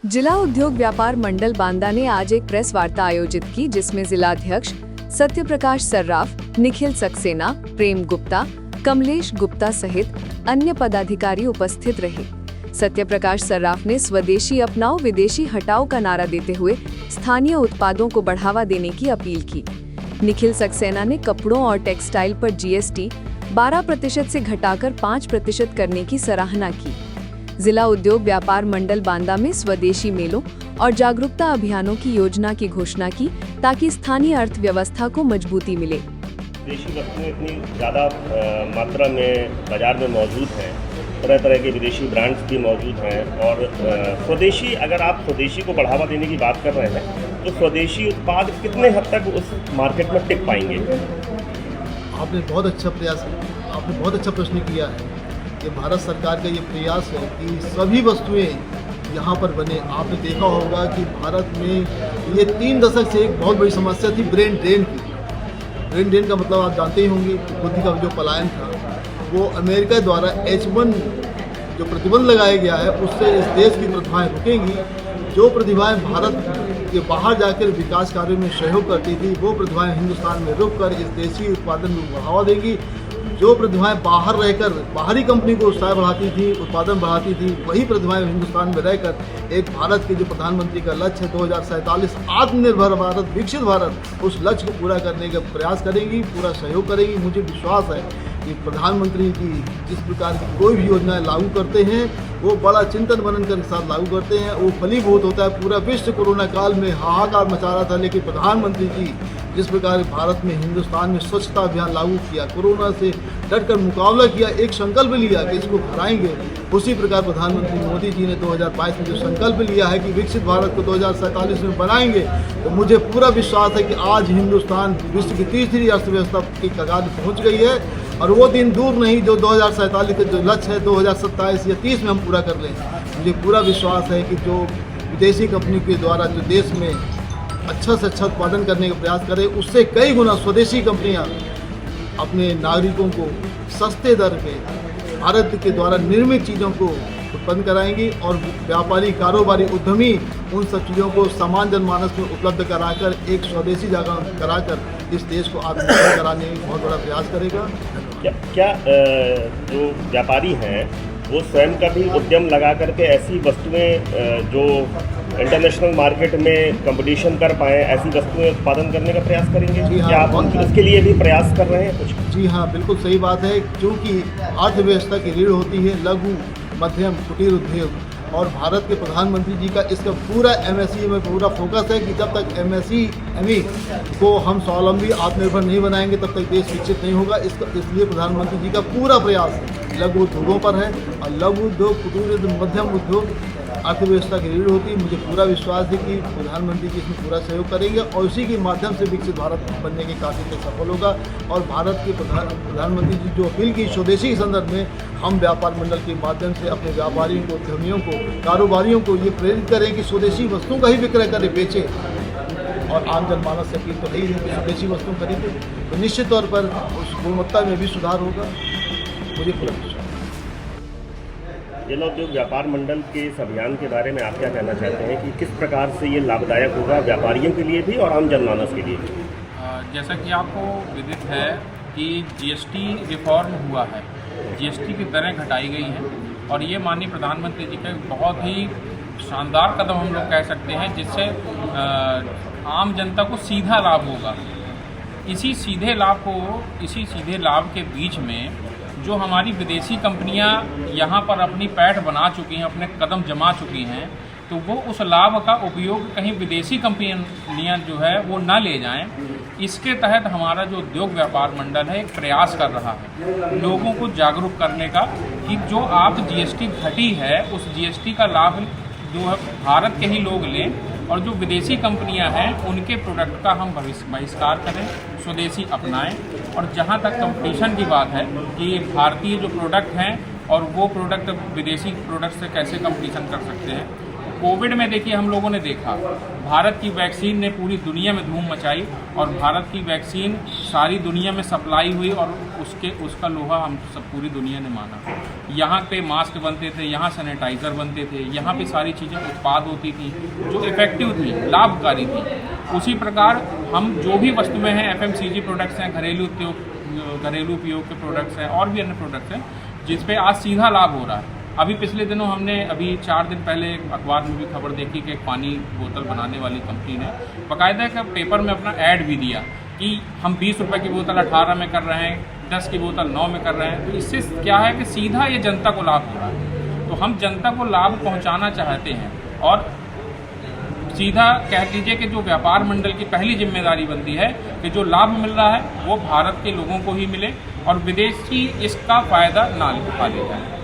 जिला उद्योग व्यापार मंडल बांदा ने आज एक प्रेस वार्ता आयोजित की, जिसमें जिलाध्यक्ष सत्य प्रकाश सर्राफ, निखिल सक्सेना, प्रेम गुप्ता, कमलेश गुप्ता सहित अन्य पदाधिकारी उपस्थित रहे। सत्य प्रकाश सर्राफ ने स्वदेशी अपनाओ विदेशी हटाओ का नारा देते हुए स्थानीय उत्पादों को बढ़ावा देने की अपील की। निखिल सक्सेना ने कपड़ों और टेक्सटाइल पर GST 12% से घटाकर 5% करने की सराहना की। जिला उद्योग व्यापार मंडल बांदा में स्वदेशी मेलों और जागरूकता अभियानों की योजना की घोषणा की, ताकि स्थानीय अर्थव्यवस्था को मजबूती मिले। विदेशी वस्तुएं इतनी ज़्यादा मात्रा में बाजार में मौजूद हैं, तरह तरह के विदेशी ब्रांड्स भी मौजूद हैं और स्वदेशी, अगर आप स्वदेशी को बढ़ावा देने की बात कर रहे हैं तो स्वदेशी उत्पाद कितने हद तक उस मार्केट में टिक पाएंगे? आपने बहुत अच्छा प्रश्न किया है। ये भारत सरकार का ये प्रयास है कि सभी वस्तुएं यहाँ पर बने। आपने देखा होगा कि भारत में ये 3 दशक से एक बहुत बड़ी समस्या थी ब्रेन ड्रेन की। ब्रेन ड्रेन का मतलब आप जानते ही होंगे, बुद्धि का जो पलायन था, वो अमेरिका द्वारा H1 जो प्रतिबंध लगाया गया है, उससे इस देश की प्रतिभाएं रुकेंगी। जो प्रतिभाएं भारत के बाहर जाकर विकास कार्यों में सहयोग करती थी, वो प्रतिभाएं हिंदुस्तान में रुककर इस देशी उत्पादन को बढ़ावा देंगी। जो प्रतिभाएं बाहर रहकर बाहरी कंपनी को उत्साह बढ़ाती थी, उत्पादन बढ़ाती थी, वही प्रतिभाएं हिंदुस्तान में रहकर एक भारत के जो प्रधानमंत्री का लक्ष्य है 2047 आत्मनिर्भर भारत, विकसित भारत, उस लक्ष्य को पूरा करने का प्रयास करेंगी, पूरा सहयोग करेंगी। मुझे विश्वास है कि प्रधानमंत्री की जिस प्रकार की कोई भी योजनाएं लागू करते हैं, वो बड़ा चिंतन मनन के साथ लागू करते हैं, वो फलीभूत होता है। पूरा विश्व कोरोना काल में हाहाकार मचा रहा था, लेकिन प्रधानमंत्री जी जिस प्रकार भारत में, हिंदुस्तान में स्वच्छता अभियान लागू किया, कोरोना से डटकर मुकाबला किया, एक संकल्प लिया कि इसको हराएंगे, उसी प्रकार प्रधानमंत्री मोदी जी ने 2022 में जो संकल्प लिया है कि विकसित भारत को 2047 में बनाएंगे, तो मुझे पूरा विश्वास है कि आज हिंदुस्तान विश्व की तीसरी अर्थव्यवस्था की कगार पर पहुँच गई है और वो दिन दूर नहीं जो 2047 का जो लक्ष्य है 2027 या 30 में हम पूरा कर लें। मुझे पूरा विश्वास है कि जो विदेशी कंपनी के द्वारा जो देश में अच्छा से अच्छा उत्पादन करने का प्रयास करें, उससे कई गुना स्वदेशी कंपनियां अपने नागरिकों को सस्ते दर पे भारत के द्वारा निर्मित चीज़ों को उत्पन्न कराएंगी और व्यापारी, कारोबारी, उद्यमी उन सब चीज़ों को समान जनमानस में उपलब्ध कराकर एक स्वदेशी जगह कराकर इस देश को आत्मनिर्भर कराने में बहुत बड़ा प्रयास करेगा। क्या जो व्यापारी हैं वो स्वयं का भी उद्यम लगा करके ऐसी वस्तुएं जो इंटरनेशनल मार्केट में कंपटीशन कर पाएँ, ऐसी वस्तुएं उत्पादन करने का प्रयास करेंगे? जी हाँ, क्या आप इसके लिए भी प्रयास कर रहे हैं कुछ? जी हाँ, बिल्कुल सही बात है। क्योंकि अर्थव्यवस्था की रीढ़ होती है लघु, मध्यम, कुटीर उद्योग, और भारत के प्रधानमंत्री जी का इसका पूरा MSE में पूरा फोकस है कि जब तक MSME को हम स्वावलंबी आत्मनिर्भर नहीं बनाएंगे तब तक देश विकसित नहीं होगा। इसलिए प्रधानमंत्री जी का पूरा प्रयास लघु उद्योगों पर है और लघु उद्योग, कुटीर उद्योग, मध्यम उद्योग अर्थव्यवस्था की रीढ़ होती है। मुझे पूरा विश्वास है कि प्रधानमंत्री जी इसमें पूरा सहयोग करेंगे और उसी के माध्यम से विकसित भारत बनने के कार्य में सफल होगा। और भारत के प्रधानमंत्री जी जो अपील की स्वदेशी के संदर्भ में, हम व्यापार मंडल के माध्यम से अपने व्यापारियों को, उद्यमियों को, कारोबारियों को ये प्रेरित करें कि स्वदेशी वस्तुओं का ही विक्रय करें, बेचें। और आम जनमानस से अपील तो है ही है कि स्वदेशी वस्तुओं खरीदें, तो निश्चित तौर पर उस गुणवत्ता में भी सुधार होगा। मुझे पूरा विश्वास। जिला उद्योग व्यापार मंडल के इस अभियान के बारे में आप क्या कहना चाहते हैं कि किस प्रकार से ये लाभदायक होगा व्यापारियों के लिए भी और आम जनमानस के लिए भी? जैसा कि आपको विदित है कि GST रिफॉर्म हुआ है, GST की दरें घटाई गई हैं और ये माननीय प्रधानमंत्री जी का बहुत ही शानदार कदम हम लोग कह सकते हैं, जिससे आम जनता को सीधा लाभ होगा। इसी सीधे लाभ के बीच में जो हमारी विदेशी कंपनियां यहाँ पर अपनी पैठ बना चुकी हैं, अपने कदम जमा चुकी हैं, तो वो उस लाभ का उपयोग कहीं विदेशी कंपनियां जो है वो ना ले जाएं। इसके तहत हमारा जो उद्योग व्यापार मंडल है एक प्रयास कर रहा है लोगों को जागरूक करने का कि जो आप GST घटी है उस GST का लाभ जो है भारत के ही लोग लें और जो विदेशी कंपनियां हैं उनके प्रोडक्ट का हम बहिष्कार करें, स्वदेशी अपनाएं। और जहां तक कंपटीशन की बात है कि भारतीय जो प्रोडक्ट हैं और वो प्रोडक्ट विदेशी प्रोडक्ट से कैसे कंपटीशन कर सकते हैं। कोविड में देखिए हम लोगों ने देखा भारत की वैक्सीन ने पूरी दुनिया में धूम मचाई और भारत की वैक्सीन सारी दुनिया में सप्लाई हुई और उसका लोहा हम सब पूरी दुनिया ने माना। यहाँ पे मास्क बनते थे, यहाँ सैनिटाइज़र बनते थे, यहाँ पे सारी चीज़ें उत्पाद होती थी जो इफ़ेक्टिव थी, लाभकारी थी। उसी प्रकार हम जो भी वस्तुएं हैं, FMCG प्रोडक्ट्स हैं, घरेलू उपयोग के प्रोडक्ट्स हैं और भी अन्य प्रोडक्ट्स हैं जिस पे आज सीधा लाभ हो रहा है। अभी पिछले दिनों हमने 4 दिन पहले अखबार में भी खबर देखी कि एक पानी बोतल बनाने वाली कंपनी ने बाकायदा का पेपर में अपना ऐड भी दिया कि हम 20 रुपये की बोतल 18 में कर रहे हैं, 10 की बोतल 9 में कर रहे हैं। तो इससे क्या है कि सीधा ये जनता को लाभ हो रहा है। तो हम जनता को लाभ पहुंचाना चाहते हैं और सीधा कह लीजिए कि जो व्यापार मंडल की पहली जिम्मेदारी बनती है कि जो लाभ मिल रहा है वो भारत के लोगों को ही मिले और विदेशी इसका फ़ायदा ना उठा ले जाए।